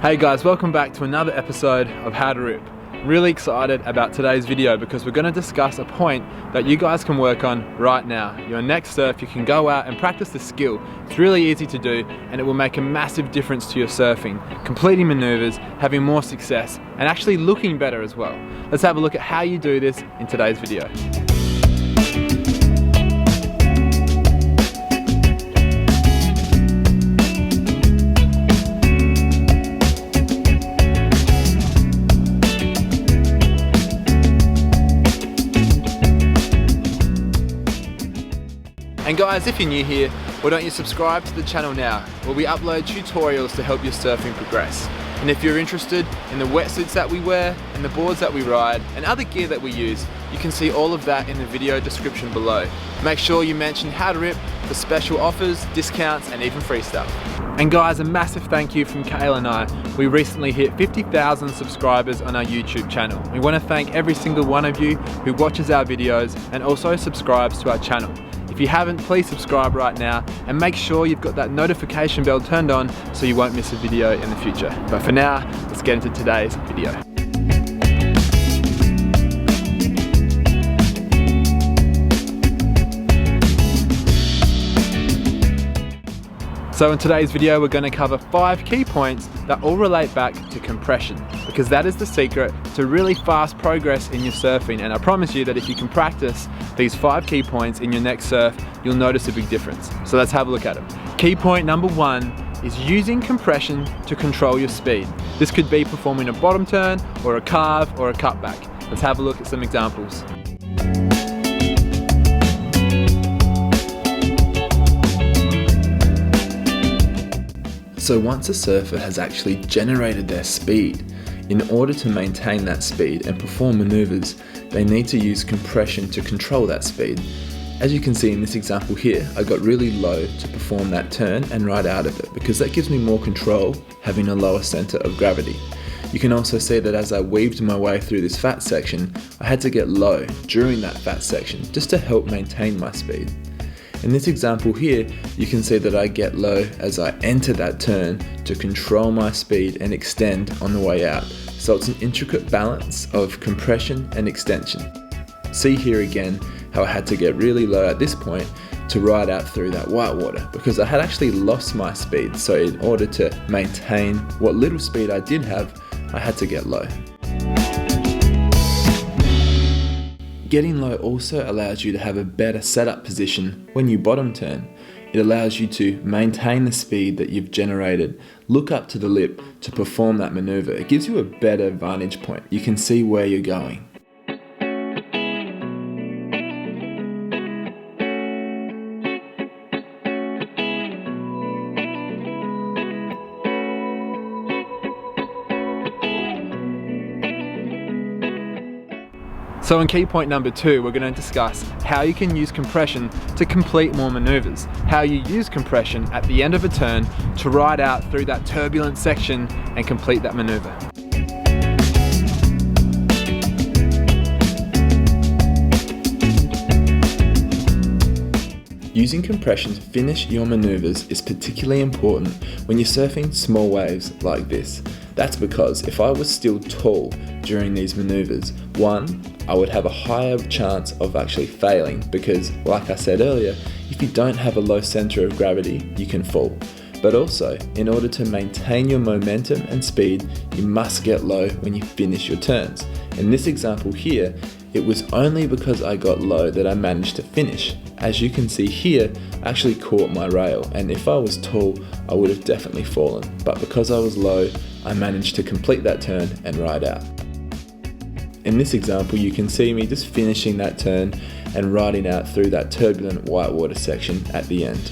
Hey guys, welcome back to another episode of How to Rip. Really excited about today's video because we're going to discuss a point that you guys can work on right now. Your next surf, you can go out and practice the skill. It's really easy to do and it will make a massive difference to your surfing, completing maneuvers, having more success, and actually looking better as well. Let's have a look at how you do this in today's video. And guys, if you're new here, why don't you subscribe to the channel now, where we upload tutorials to help your surfing progress. And if you're interested in the wetsuits that we wear, and the boards that we ride, and other gear that we use, you can see all of that in the video description below. Make sure you mention How to Rip for special offers, discounts, and even free stuff. And guys, a massive thank you from Kale and I. We recently hit 50,000 subscribers on our YouTube channel. We want to thank every single one of you who watches our videos and also subscribes to our channel. If you haven't, please subscribe right now and make sure you've got that notification bell turned on so you won't miss a video in the future. But for now, let's get into today's video. So in today's video, we're going to cover 5 key points that all relate back to compression, because that is the secret to really fast progress in your surfing. And I promise you that if you can practice these 5 key points in your next surf, you'll notice a big difference. So let's have a look at them. Key point number 1 is using compression to control your speed. This could be performing a bottom turn or a carve or a cutback. Let's have a look at some examples. So once a surfer has actually generated their speed, in order to maintain that speed and perform maneuvers, they need to use compression to control that speed. As you can see in this example here, I got really low to perform that turn and ride out of it, because that gives me more control having a lower center of gravity. You can also see that as I weaved my way through this fat section, I had to get low during that fat section just to help maintain my speed. In this example here, you can see that I get low as I enter that turn to control my speed and extend on the way out. So it's an intricate balance of compression and extension. See here again how I had to get really low at this point to ride out through that whitewater, because I had actually lost my speed. So in order to maintain what little speed I did have, I had to get low. Getting low also allows you to have a better setup position when you bottom turn. It allows you to maintain the speed that you've generated, look up to the lip to perform that maneuver. It gives you a better vantage point. You can see where you're going. So in key point number 2, we're going to discuss how you can use compression to complete more maneuvers, how you use compression at the end of a turn to ride out through that turbulent section and complete that maneuver. Using compression to finish your maneuvers is particularly important when you're surfing small waves like this. That's because if I was still tall during these maneuvers, 1, I would have a higher chance of actually failing, because like I said earlier, if you don't have a low center of gravity, you can fall. But also, in order to maintain your momentum and speed, you must get low when you finish your turns. In this example here, it was only because I got low that I managed to finish. As you can see here, I actually caught my rail, and if I was tall, I would have definitely fallen. But because I was low, I managed to complete that turn and ride out. In this example, you can see me just finishing that turn and riding out through that turbulent whitewater section at the end.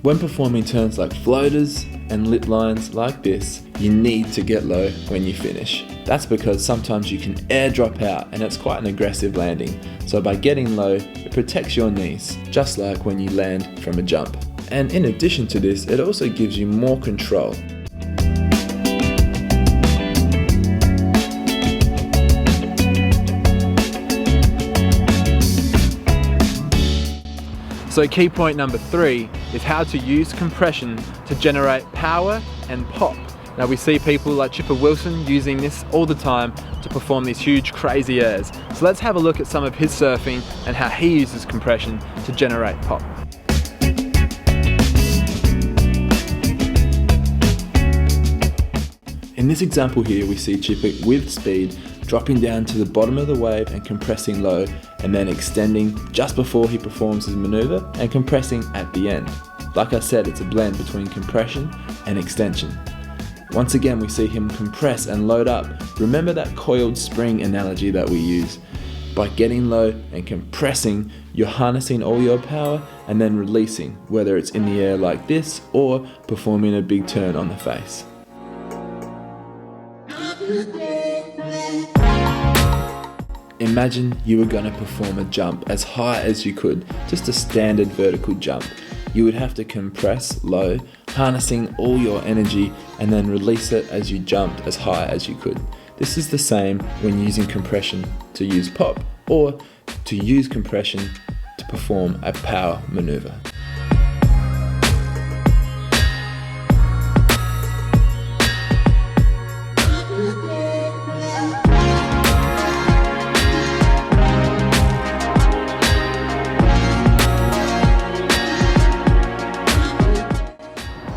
When performing turns like floaters and lip lines like this, you need to get low when you finish. That's because sometimes you can airdrop out and it's quite an aggressive landing. So by getting low, it protects your knees, just like when you land from a jump. And in addition to this, it also gives you more control. So key point number 3 is how to use compression to generate power and pop. Now we see people like Chipper Wilson using this all the time to perform these huge crazy airs. So let's have a look at some of his surfing and how he uses compression to generate pop. In this example here we see Chipper with speed dropping down to the bottom of the wave and compressing low, and then extending just before he performs his maneuver and compressing at the end. Like I said, it's a blend between compression and extension. Once again we see him compress and load up. Remember that coiled spring analogy that we use. By getting low and compressing, you're harnessing all your power and then releasing, whether it's in the air like this or performing a big turn on the face. Imagine you were going to perform a jump as high as you could, just a standard vertical jump. You would have to compress low, harnessing all your energy, and then release it as you jumped as high as you could. This is the same when using compression to use pop, or to use compression to perform a power maneuver.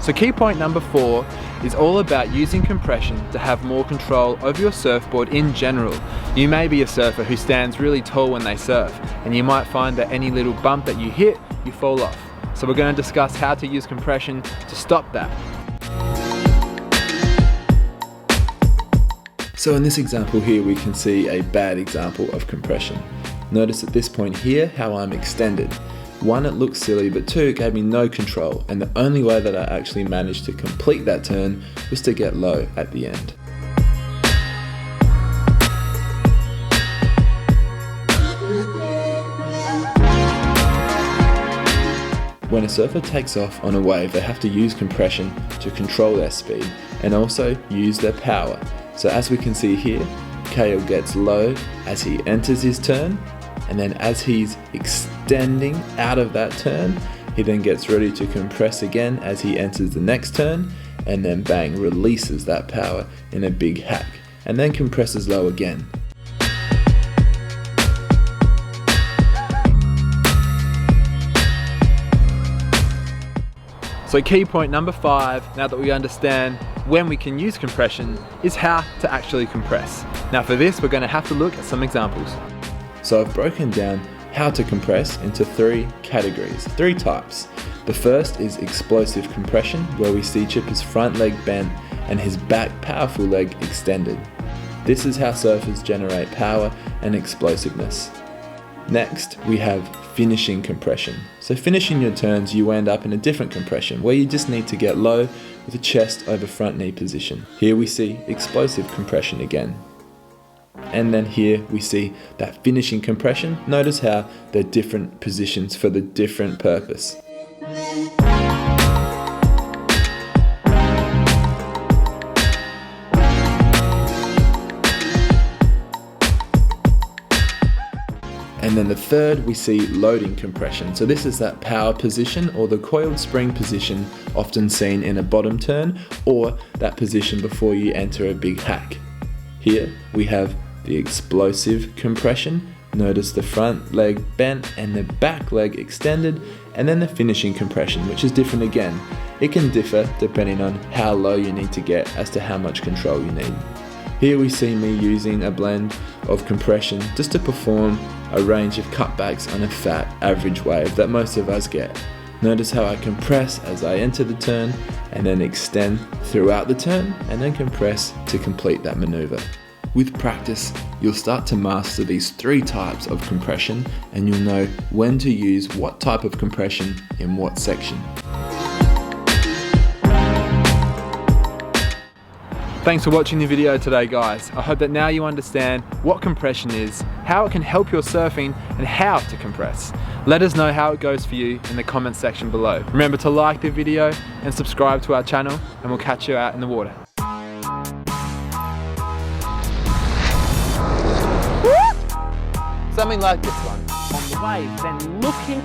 So key point number 4 is all about using compression to have more control over your surfboard in general. You may be a surfer who stands really tall when they surf, and you might find that any little bump that you hit, you fall off. So we're going to discuss how to use compression to stop that. So in this example here we can see a bad example of compression. Notice at this point here how I'm extended. 1, it looks silly, but 2, it gave me no control, and the only way that I actually managed to complete that turn was to get low at the end. When a surfer takes off on a wave, they have to use compression to control their speed and also use their power. So as we can see here, Kale gets low as he enters his turn, and then as he's extending out of that turn, he then gets ready to compress again as he enters the next turn, and then bang, releases that power in a big hack, and then compresses low again. So key point number 5, now that we understand when we can use compression, is how to actually compress. Now for this, we're going to have to look at some examples. So I've broken down how to compress into 3 categories, 3 types. The first is explosive compression, where we see Chipper's front leg bent and his back powerful leg extended. This is how surfers generate power and explosiveness. Next, we have finishing compression. So finishing your turns, you end up in a different compression, where you just need to get low with a chest over front knee position. Here we see explosive compression again. And then here we see that finishing compression. Notice how they're different positions for the different purpose. And then the third, we see loading compression. So this is that power position, or the coiled spring position, often seen in a bottom turn, or that position before you enter a big hack. Here we have the explosive compression. Notice the front leg bent and the back leg extended, and then the finishing compression, which is different again. It can differ depending on how low you need to get as to how much control you need. Here we see me using a blend of compression just to perform a range of cutbacks on a fat average wave that most of us get. Notice how I compress as I enter the turn, and then extend throughout the turn, and then compress to complete that maneuver. With practice, you'll start to master these 3 types of compression, and you'll know when to use what type of compression in what section. Thanks for watching the video today, guys. I hope that now you understand what compression is, how it can help your surfing, and how to compress. Let us know how it goes for you in the comments section below. Remember to like the video and subscribe to our channel, and we'll catch you out in the water. Something like this one. On the wave, then looking